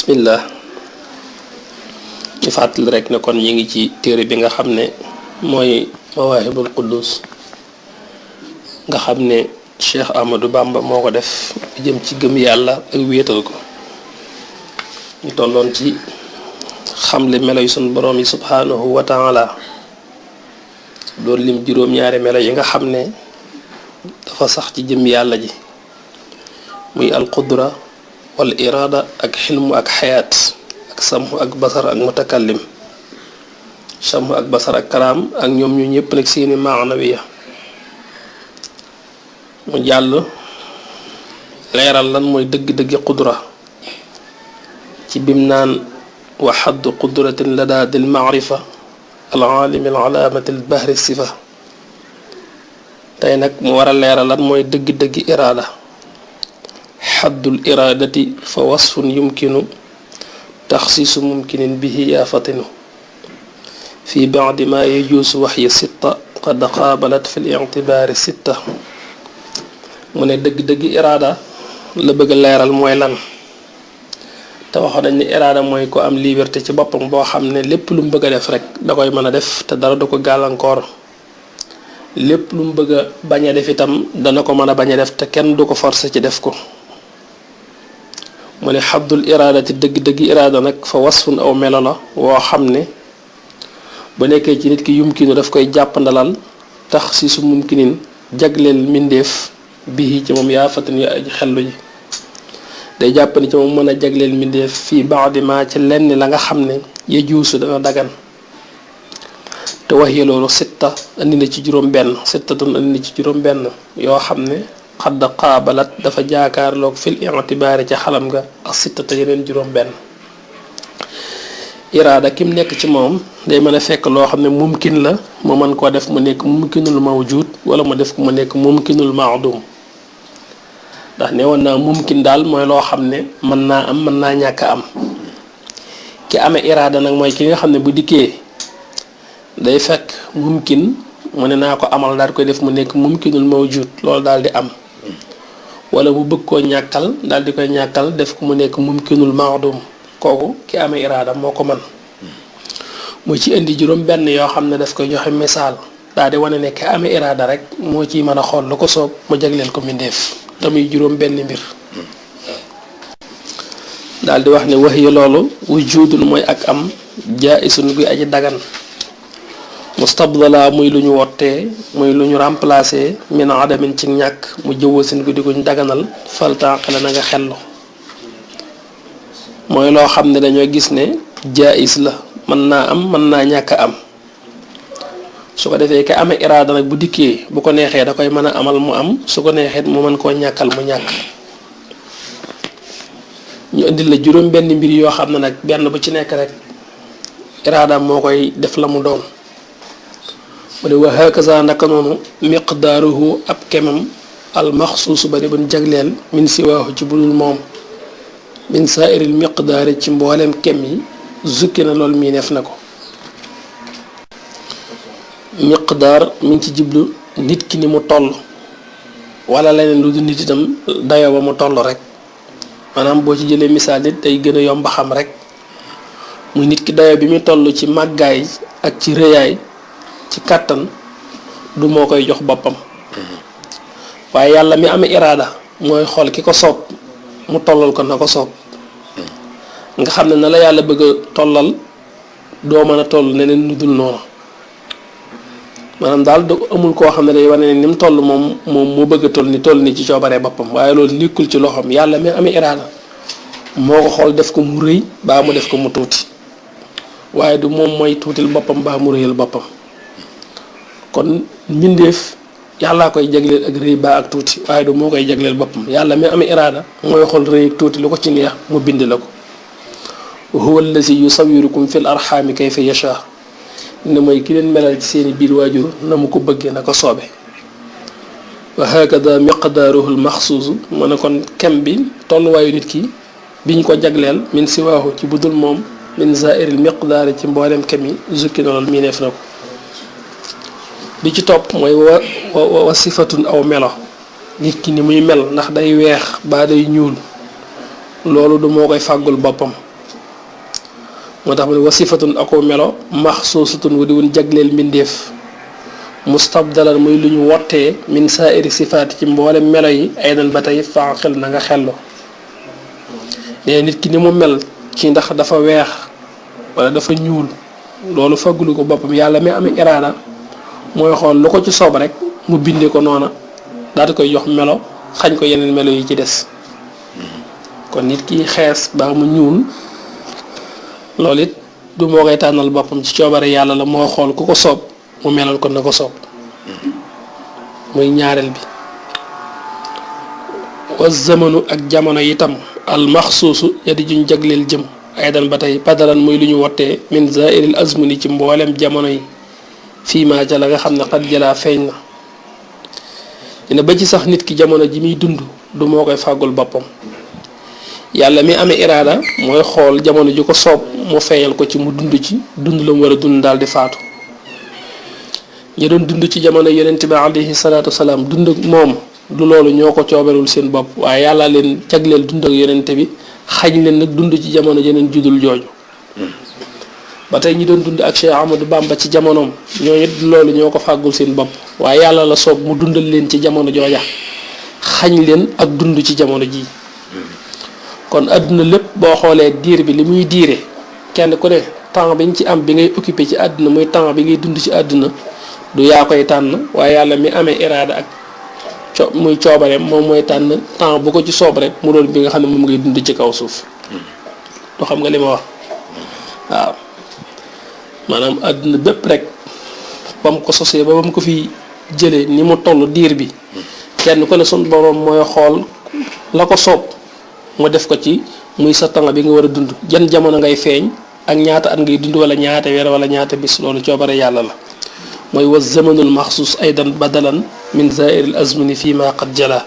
bismillah ñu fàttali rek ne kon ñi ngi ci téere bi nga xam ne mooy Mawaahibul Quddus nga xam ne Cheikh Ahmadou Bamba moo ko def jëm ci gëm yàlla ak wéetal ko ñu tolloon ci xamle melo yu sunu borom yi subhanahu wa taala doon lim juróom-ñaari melo yi nga xam ne dafa sax ci jëm yàlla ji muy alqudra wal irada ak xilmu ak xayaat ak samhu ak basar ak mutakallim samhu ak basar ak kalaam ak ñoom ñu ñëpp nag seeni maanawiya mu jàll leeral lan mooy dëgg-dëggi qudra ci bim naan wa xaddu qudratin lada dil maarifa al aalimi al alaamati al bahri sifa tey nag mu war a leeral lan mooy dëgg-dëggi iraada xaddul iraadati fa wasfun yumkinu taxsiisu mumkinin bihi yaa fatinu fi baadi ma yajuusu waxyi sitta qad qaabalat fi l-i'tibaari sitta mu ne dëgg-dëgg iraada la bëgg a leeral mooy lan te waxoon nañ ne iraada mooy ko am liberté ci boppam boo xam ne lépp lu mu bëgg a def rek da koy mën a def te dara du ko gàllankoor lépp lu mu bëgg a bañ a def itam dana ko mën a bañ a def te kenn du ko forcer ci def ko mu ne xaddul iraadati dëgg-dëgg iraada nag fa wasfun aw melo la woo xam ne bu nekkee ci nit ki yumkinu daf koy jàppandalal tax si su mumkinin jagleel mbindeef bii ci moom yaa fatin yaa aji xellu ji day jàpp ni ci moom mën a jagleel mbindeef fii baadi ma ci lenn la nga xam ne yejuusu dana dagan te wax yi loolu sitta andi na ci juróom-benn sittatun andi na ci juróom-benn yoo xam ne xadd qaabalat dafa jaakaarloog fil i'tibaari ci xalam nga ak sittata yeneen juróom-benn iraada kim nekk ci moom day mën a fekk loo xam ne mumkin la mu mën koo def mu nekk mumkinul mawjud wala mu def ko mu nekk mumkinul maadum ndax ne woon naa mumkin daal mooy loo xam ne mën naa am mën naa ñàkk am ki amee iraada nag mooy ki nga xam ne bu dikkee day fekk mumkin mu ne naa ko amal daal koy def mu nekk mumkinul mawjud loolu daal di am wala mu bëgg koo ñàkkal daal di koy ñàkkal def ko mu nekk mumkinul maadum kooku ki amee iraada moo ko mën mu ci indi juróom benn yoo xam ne daf koy joxe misaal daal di wane ne ki amee iraada rek moo ciy mën a xool lu ko soob mu jagleel ko mbindeef tamuy juróom benn mbir daal di wax ne wax yi loolu wujudul mooy ak am jaisun guy aji dagan mustabdala muy lu ñu wottee muy lu ñu remplacé min adamin ci ñàkk mu jëwasin guddi guñ daganal faltaqala na nga xellu mooy loo xam ne dañoo gis ne jaayis la mën naa am mën naa ñàkk am su ko defee ka amee iraada nag bu dikkee bu ko neexee da koy mën a amal mu am su ko neexee mu mën koo ñàkkal mu ñàkk ñu indil la juróom benn mbir yoo xam ne nag benn bu ci nekk rek iraada moo koy def la mu doon mu ne wa hakaza naka noonu miqdaaruhu ab kemam al maxsuus ba di buñ jagleel min siwaahu ci budul moom min saairil miqdaari ci mboolem kem yi zukki na loolu mii neef na ko miqdaar mi ngi ci jiblu nit ki ni mu toll wala leneen lu du nit itam dayo ba mu toll rek maanaam boo ci jëlee misaal nit day gën a yomb xam rek muy nit ki dayo bi muy toll ci màggaay ak ci rëyaay ci kàttan du moo koy jox boppam waaye yàlla mi amee iraada mooy xool ki ko soob mu tollal ko na ko soob nga xam ne na la yàlla bëgg a tollal doo mën a toll neneen lu dul noonu maanaam daal du amul koo xam ne day wane ne ni mu toll moom moo bëgg a toll ni ci coobaree boppam waaye loolu nekkul ci loxoom yàlla mi amee iraada moo ko xool def ko mu rëy baa mu def ko mu tuuti waaye du moom mooy tuutil boppam baa mu rëyal boppam kon mbindeef yàllaa koy jagleel ak rëy baa ak tuuti waaye du moo koy jagleel boppam yàlla mi amee iraada mooy xool rëy ak tuuti lu ko ci neex mu bind la ko huwa allazi yusawirukum fil arxaami kayfa yasha ne mooy ki leen melal ci seeni biir waajur na mu ko bëggee na ko soobe wa hakada miqdaaruhu al maxsuusu mu ne kon kem bi tolluwaayu nit ki biñ ko jagleel min siwaahu ci budul moom min zairil miqdaari ci mboolem kem yi zukki na loolu mii neef na ko bi ci topp mooy wa sifatun aw melo nit ki ni muy mel ndax day weex baa day ñuul loolu du moo koy fàggul boppam moo tax mu ne wasifatun ako melo maxsuusatun wu di wun jagleel mbindeef mustabdalan muy lu ñu wottee min saairi sifaati ci mboolem melo yi aydan ba tey fanqil na nga xello nee nit ki ni mu mel ci ndax dafa weex wala dafa ñuul loolu faggulu ko boppam yàlla mi amee iraada mooy xool lu ko ci soob rek mu bindee ko noona daal di koy jox melo xañ ko yeneen melo yi ci des kon nit ki xees baa mu ñuul loolu it du moo koy tànnal boppam ci coobare yàlla la moo xool ku ko soob mu melal ko na ko soob muy ñaareel bi wa zamanu ak jamono itam al maxsuusu ya di juñ jagleel jëm aydan ba tey padalan muy lu ñu wottee min zairil azmuni ci mboolem jamono yi fii maa ca la nga xam ne xat jëlaa feeñ na dina ba ci sax nit ki jamono ji muy dund du moo koy fàggul boppam yàlla mi amee iraada mooy xool jamono ji ko soob mu feeñal ko ci mu dund ci dund la mu war a dund daal di faatu ñi doon dund ci jamono yonent bi alayhi salaatu wasalaam dund ak moom du loolu ñoo ko cooberul seen bopp waaye yàlla leen jagleel dund ak yonent bi xañ leen nag dund ci jamono jeneen judul jooju ba tey ñi doon dund ak Cheikh Amadou Bamba ci jamonoom ñooñu it loolu ñoo ko fàggul seen bopp waaye yàlla la soob mu dundal leen ci jamono jooja xañ leen ak dund ci jamono ji kon àdduna lépp boo xoolee diir bi li muy diire kenn ku ne temps biñ ci am bi ngay occupé ci àdduna muy temps bi ngay dund ci àdduna du yaa koy tànn waaye yàlla mi amee iraada ak muy coobare moom mooy tànn temps bu ko ci soob rek mu doon bi nga xam ne moom ngay dund ci kaw suuf du xam nga li ma wax waaw maanaam àdduna bépp rek ba mu ko sosee ba mu ko fi jëlee ni mu toll diir bi kenn ku ne sun borom mooy xool la ko soob mu def ko ci muy sa temps bi nga war a dund jan jamono ngay feeñ ak ñaata at ngay dund wala ñaata weer wala ñaata bis loolu coobare yàlla la mooy wa zamanul maxsuus aydan badalan min zairil azmuni fii ma qad jala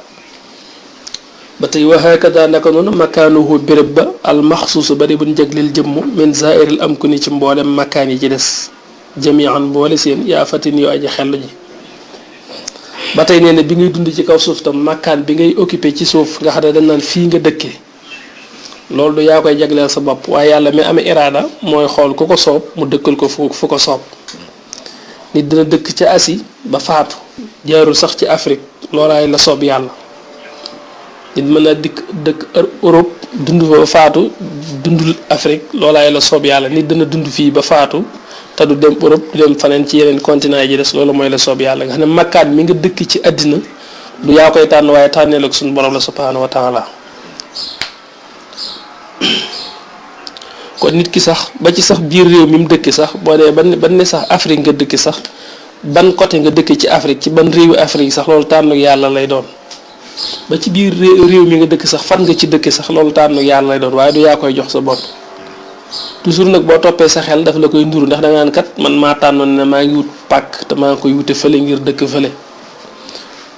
ba tey wa hakada naka noonu makaanuhu béréb ba al maxsuusu bari buñ jagleel jëmm min zairil amkuni ci mboolem makaan yi ci des jamian mboole seen yaa fatin yoo aji xellu ji ba tey nee na bi ngay dund ci kaw suuf tam makaan bi ngay occupé ci suuf nga xam ne dañ naan fii nga dëkkee loolu du yaa koy jagleel sa bopp waaye yàlla mi amee iraada mooy xool ku ko soob mu dëkkal ko fu ko soob nit dina dëkk ca Asie ba faatu jaarul sax ci Afrique loolaay la soob yàlla nit mën na dëkk Europe dund fa ba faatu dundul Afrique loolaay la soob yàlla nit dina dund fii ba faatu te du dem Europe du dem faneen ci yeneen continent yi ji des loolu mooy la soob yàlla nga xam ne makkaan mi nga dëkk ci àddina du yaa koy tànn waaye tànneel ak suñu borom la subhaanahu wa taala kon nit ki sax ba ci sax biir réew mi mu dëkk sax boo dee ban ne sax Afrique nga dëkk sax ban côté nga dëkk ci Afrique ci ban réewu Afrique sax loolu tànnu yàlla lay doon ba ci biir réew mi nga dëkk sax fan nga ci dëkk sax loolu tànnu yàlla lay doon waaye du yaa koy jox sa bopp toujours nag boo toppee sa xel daf la koy nduru ndax da nga naan kat man maa tànnoon ne maa ngi wut pàkk te maa ngi koy wute fële ngir dëkk fële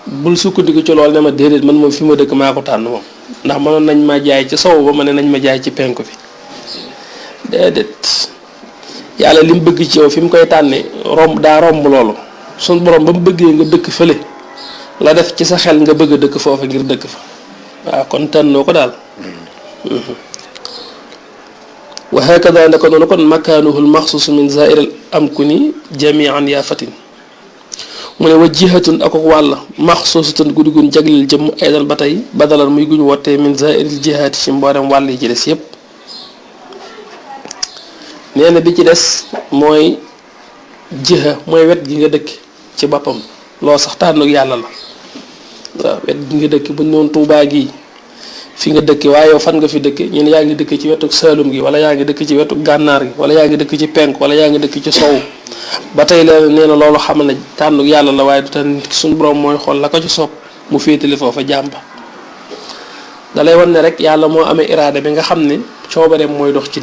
bul sukkandiku ci loolu ne ma déedéet man moom fi ma dëkk maa ko tànn moom ndax mënoon nañ ma jaay ci sow ba ma ne nañ ma jaay ci penku bi déedéet yàlla li mu bëgg ci yow fi mu koy tànnee daa romb loolu suñ borom ba mu bëggee nga dëkk fële la def ci sa xel nga bëgg a dëkk foofa ngir dëkk fa waaw kon tànnoo ko daal wa hakada ndako noonu kon makaanuhul maxsuus min zairil amkuni jamian yaa fatin mu ne wa jihatun ak wàll maxsuusatan guddi gun jagleel jëmm aydan ba tey badalan muy guñ wottee min zairil jihaati ci mboolem wàll yi ci des yépp nee na bi ci des mooy jiha mooy wet gi nga dëkk ci boppam loo sax tànnuk yàlla la waaw wet gi nga dëkk buñ noonu Tuubaa gi fi nga dëkk waaye yow fan nga fi dëkk ñun yaa ngi dëkk ci wetu Saalum gi wala yaa ngi dëkk ci wetu gànnaar gi wala yaa ngi dëkk ci penk wala yaa ngi dëkk ci sow ba tey leen nee na loolu xamal ne tànnuk yàlla la waaye du tan suñu borom mooy xool la ko ci soob mu féetali foofa jàmba da lay wan ne rek yàlla moo amee iraada bi nga xam ne coobareem mooy dox ci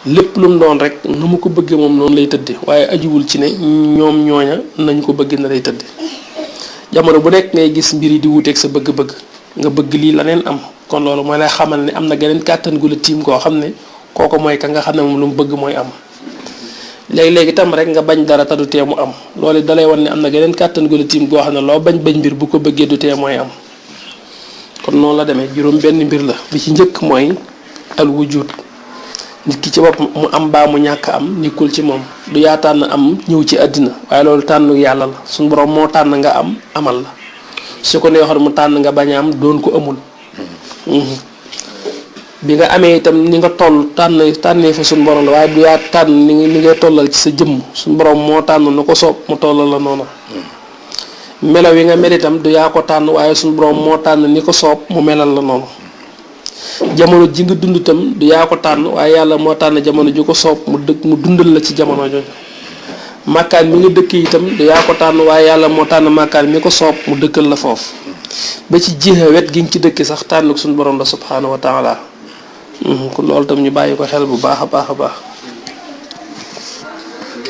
lépp lu mu doon rek nu mu ko bëggee moom noonu lay tëdde waaye ajuwul ci ne ñoom ñooña nañ ko bëgg na lay tëdde jamono bu nekk ngay gis mbir yi di wuuteeg sa bëgg-bëgg nga bëgg lii la neen am kon loolu mooy lay xamal ne am na geneen kàttan gu la tiim koo xam ne kooku mooy ka nga xam ne moom lu mu bëgg mooy am léegi-léegi itam rek nga bañ dara te du tee mu am loolu dalay wan ne am na geneen kàttan gu la tiim goo xam ne loo bañ mbir bu ko bëggee du tee mooy am kon noonu la demee juróom benn mbir la bi ci njëkk mooy al wujud nit ki ci bopp mu am baa mu ñàkk am nekkul ci moom du yaa tànn am ñëw ci àddina waaye loolu tànnu yàlla la suñu borom moo tànn nga am amal la su ko neexoon mu tànn nga bañ a am doon ko amul. bi nga amee itam ni nga toll tànnee fa suñu borom la waaye du yaa tànn ni ngay tollal ci sa jëmm suñu borom moo tànn nu ko soob mu tollal la noonu. melaw yi nga mel itam du yaa ko tànn waaye suñu borom moo tànn ni ko soob mu melal la noonu. jamono ji nga dund itam du yaa ko tànn waaye yàlla moo tànn jamono ji ko soob mu dundal la ci jamono jooju. màkkaan mi nga dëkk itam du yaa ko tànn waaye yàlla moo tànn màkkaan mi ko soob mu dëkkal la foofu. ba ci jiha wet gi nga ci dëkk sax tànn suñu borom la subhaanahu wa taala kon loolu tam ñu bàyyi ko xel bu baax a baax a baax.